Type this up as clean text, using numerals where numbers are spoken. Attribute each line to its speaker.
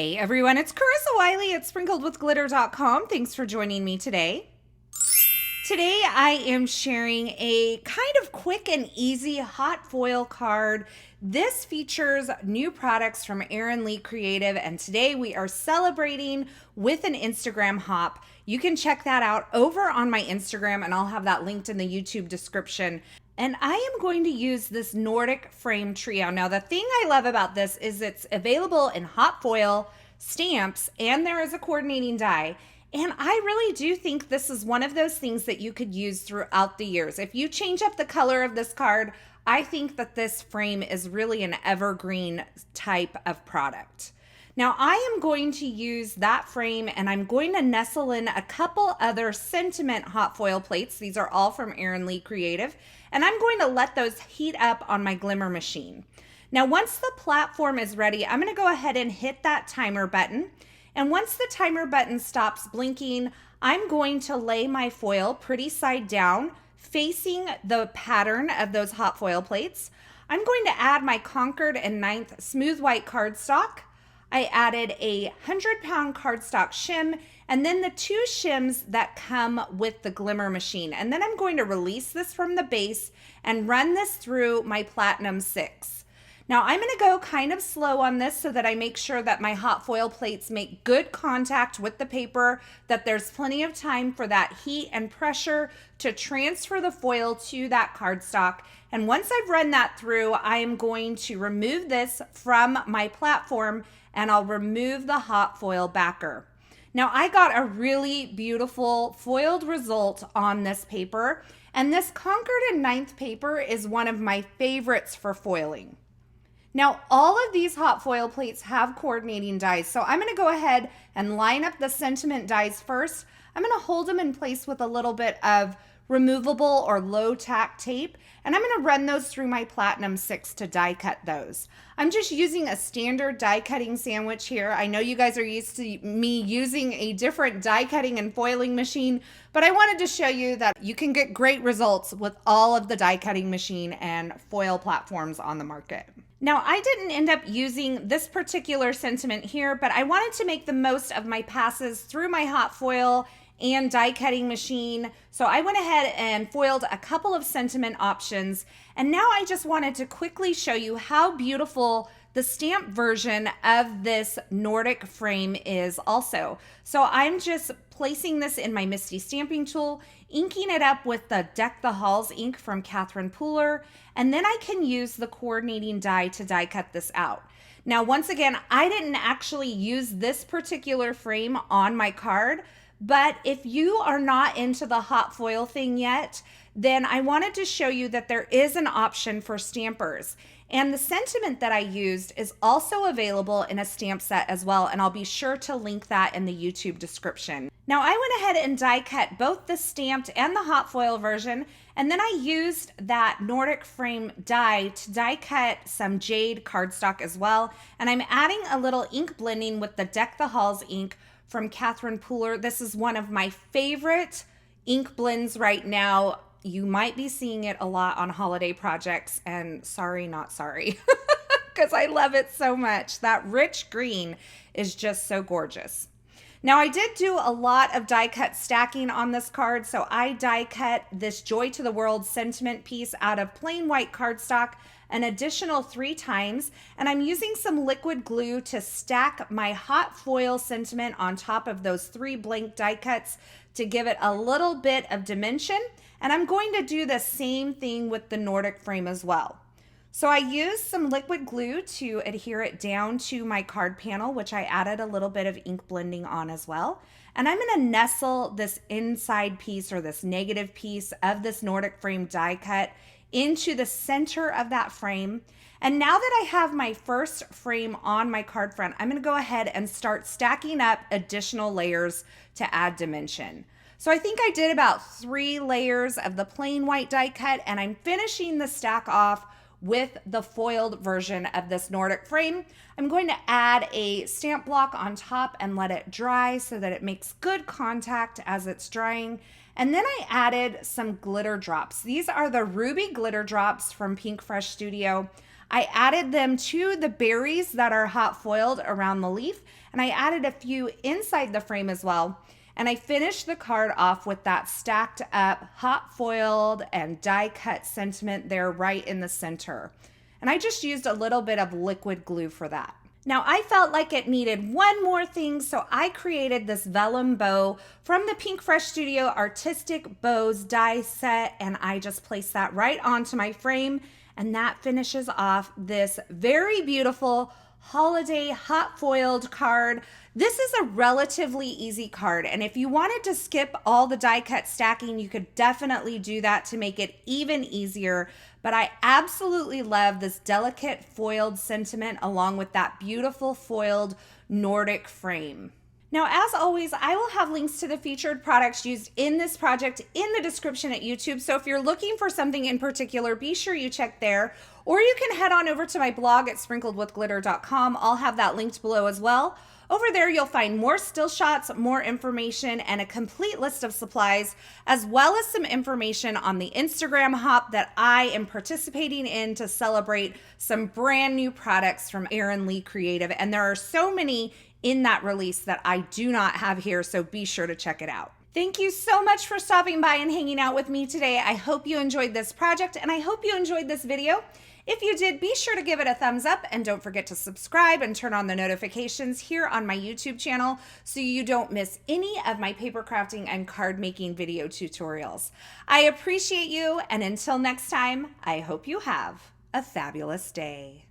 Speaker 1: Hey everyone, it's Carissa Wiley at sprinkledwithglitter.com. Thanks for joining me today. Today I am sharing a kind of quick and easy hot foil card. This features new products from Erin Creative, and today we are celebrating with an Instagram hop. You can check that out over on my Instagram, and I'll have that linked in the YouTube description. And I am going to use this Nordic frame trio. Now, the thing I love about this is it's available in hot foil, stamps, and there is a coordinating die. And I really do think this is one of those things that you could use throughout the years. If you change up the color of this card, I think that this frame is really an evergreen type of product. Now I am going to use that frame, and I'm going to nestle in a couple other sentiment hot foil plates. These are all from Erin Creative, and I'm going to let those heat up on my Glimmer machine. Now once the platform is ready, I'm going to go ahead and hit that timer button. And once the timer button stops blinking, I'm going to lay my foil pretty side down, facing the pattern of those hot foil plates. I'm going to add my Concord and 9th smooth white cardstock. I added a 100-pound cardstock shim, and then the 2 shims that come with the Glimmer machine. And then I'm going to release this from the base and run this through my Platinum 6. Now I'm going to go kind of slow on this so that I make sure that my hot foil plates make good contact with the paper, that there's plenty of time for that heat and pressure to transfer the foil to that cardstock. And once I've run that through, I am going to remove this from my platform, and I'll remove the hot foil backer. Now I got a really beautiful foiled result on this paper, and this Concord and 9th paper is one of my favorites for foiling. Now, all of these hot foil plates have coordinating dies, so I'm going to go ahead and line up the sentiment dies first. I'm going to hold them in place with a little bit of removable or low tack tape, and I'm going to run those through my Platinum 6 to die cut those. I'm just using a standard die cutting sandwich here. I know you guys are used to me using a different die cutting and foiling machine, but I wanted to show you that you can get great results with all of the die cutting machine and foil platforms on the market. Now, I didn't end up using this particular sentiment here, but I wanted to make the most of my passes through my hot foil and die cutting machine. So I went ahead and foiled a couple of sentiment options. And now I just wanted to quickly show you how beautiful the stamp version of this Nordic frame is also. So I'm just placing this in my Misty stamping tool, inking it up with the Deck the Halls ink from Catherine Pooler, and then I can use the coordinating die to die cut this out. Now, once again, I didn't actually use this particular frame on my card, but if you are not into the hot foil thing yet, then I wanted to show you that there is an option for stampers. And the sentiment that I used is also available in a stamp set as well, and I'll be sure to link that in the YouTube description. Now I went ahead and die cut both the stamped and the hot foil version, and then I used that Nordic frame die to die cut some Jade cardstock as well, and I'm adding a little ink blending with the Deck the Halls ink from Catherine Pooler. This is one of my favorite ink blends right now. You might be seeing it a lot on holiday projects, and sorry, not sorry, because I love it so much. That rich green is just so gorgeous. Now I did do a lot of die cut stacking on this card, so I die cut this Joy to the World sentiment piece out of plain white cardstock an additional 3 times, and I'm using some liquid glue to stack my hot foil sentiment on top of those 3 blank die cuts to give it a little bit of dimension. And I'm going to do the same thing with the Nordic frame as well. So I used some liquid glue to adhere it down to my card panel, which I added a little bit of ink blending on as well. And I'm going to nestle this inside piece, or this negative piece of this Nordic frame die cut, into the center of that frame. And now that I have my first frame on my card front, I'm going to go ahead and start stacking up additional layers to add dimension. So I think I did about 3 layers of the plain white die cut, and I'm finishing the stack off with the foiled version of this Nordic frame. I'm going to add a stamp block on top and let it dry so that it makes good contact as it's drying. And then I added some glitter drops. These are the Ruby glitter drops from Pinkfresh Studio. I added them to the berries that are hot foiled around the leaf, and I added a few inside the frame as well. And I finished the card off with that stacked up hot foiled and die cut sentiment there right in the center. And I just used a little bit of liquid glue for that. Now I felt like it needed one more thing, so I created this vellum bow from the Pinkfresh Studio Artistic Bows die set, and I just placed that right onto my frame, and that finishes off this very beautiful holiday hot foiled card. This is a relatively easy card, and if you wanted to skip all the die cut stacking, you could definitely do that to make it even easier. But I absolutely love this delicate foiled sentiment along with that beautiful foiled Nordic frame. Now, as always, I will have links to the featured products used in this project in the description at YouTube. So if you're looking for something in particular, be sure you check there. Or you can head on over to my blog at sprinkledwithglitter.com. I'll have that linked below as well. Over there, you'll find more still shots, more information, and a complete list of supplies, as well as some information on the Instagram hop that I am participating in to celebrate some brand new products from Erin Lee Creative. And there are so many in that release that I do not have here, so be sure to check it out. Thank you so much for stopping by and hanging out with me today. I hope you enjoyed this project, and I hope you enjoyed this video. If you did, be sure to give it a thumbs up, and don't forget to subscribe and turn on the notifications here on my YouTube channel so you don't miss any of my paper crafting and card making video tutorials. I appreciate you, and until next time, I hope you have a fabulous day.